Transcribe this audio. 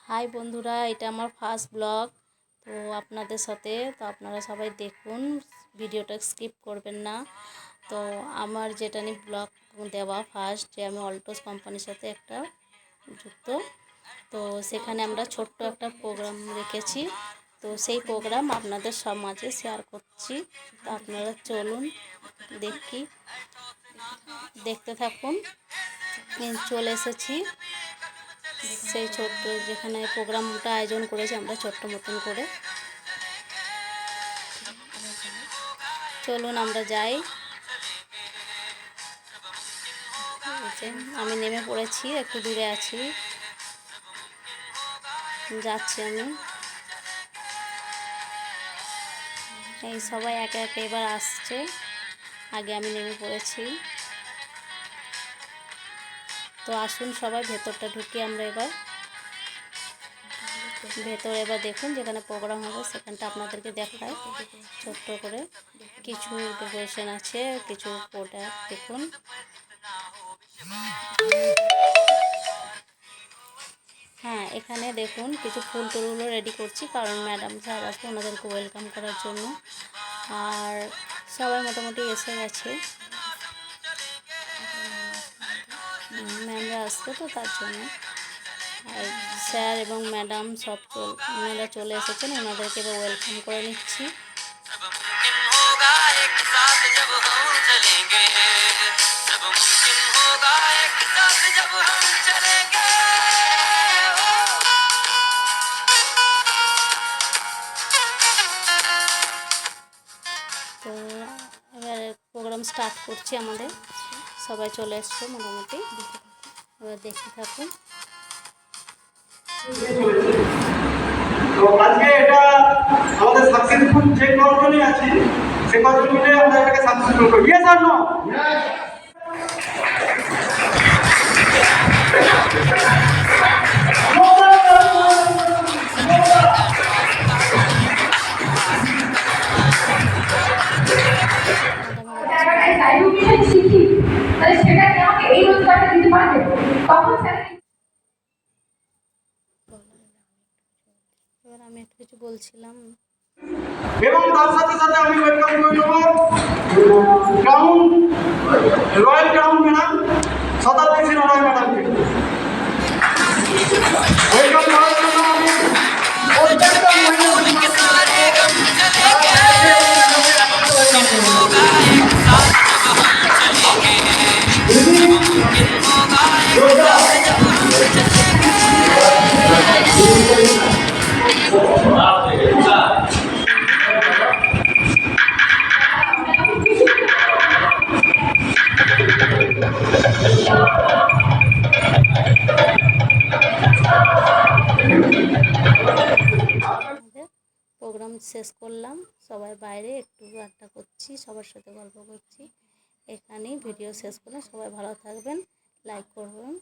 High বন্ধুরা, এটা আমার ফার্স্ট ব্লগ। তো আপনাদের সাথে আপনারা সবাই দেখুন, ভিডিওটা স্কিপ করবেন না। তো আমার যেটা নিয়ে ব্লগ দেওয়া ফার্স্ট, যে আমি অলটোস কোম্পানির সাথে একটা যুক্ত। তো সেখানে আমরা ছোট্ট একটা প্রোগ্রাম রেখেছি। তো সেই প্রোগ্রাম আপনাদের সব মাঝে শেয়ার করছি। তো আপনারা চলুন দেখতে থাকুন। চলে এসেছি সেই ছোট্ট যেখানে প্রোগ্রামটা আয়োজন করেছি আমরা ছোট্ট মতন করে। চলুন আমরা যাই। আমি নেমে পড়েছি, একটু দূরে আছি, যাচ্ছি আমি। এই সবাই একে একে এবার আসছে, আগে আমি নেমে পড়েছি। তো আসুন সবাই ভেতরটা ঢুকি আমরা এবার। ভেতরে এবার দেখুন যেখানে প্রোগ্রাম হবে সেখানটা আপনাদেরকে দেখায় ছোট্ট করে। কিছু ডেকোরেশন আছে, কিছু প্রোডাক্ট দেখুন। হ্যাঁ, এখানে দেখুন কিছু ফুল টুলগুলো রেডি করছি, কারণ ম্যাডাম স্যার আসবে ওনাদেরকে ওয়েলকাম করার জন্য। আর সবাই মোটামুটি এসে গেছে, ম্যামরা আসবে তো তার জন্য। আর স্যার এবং ম্যাডাম সব ওনারা চলে এসেছেন, ওনাদেরকে এবার ওয়েলকাম করে নিচ্ছি। তো এবার প্রোগ্রাম স্টার্ট করছি আমাদের। সবাই চলে এসছে মোটামুটি, এবার দেখতে থাকুন। তো আজকে এটা আমাদের সাকসেসফুল যে কর্মী আছে সে কর্মী মিলে আমরা এটাকে সাকসেসফুল করি। ইয়েস আর নো? এবার আমি একটু কিছু বলছিলাম, এবং তার সাথে সাথে আমি ওয়েলকাম করে নেব ক্রাউন রয়্যাল ক্রাউন ম্যাডাম শতাব্দী সিনহা রায় ম্যাডামকে ওয়েলকাম করার জন্য আমি প্রত্যেকটা প্রোগ্রাম শেষ করলাম, সবাই বাইরে একটু আড্ডা করছি, সবার সাথে গল্প করছি। এখানেই ভিডিও শেষ করলাম। সবাই ভালো থাকবেন, লাইক করবেন।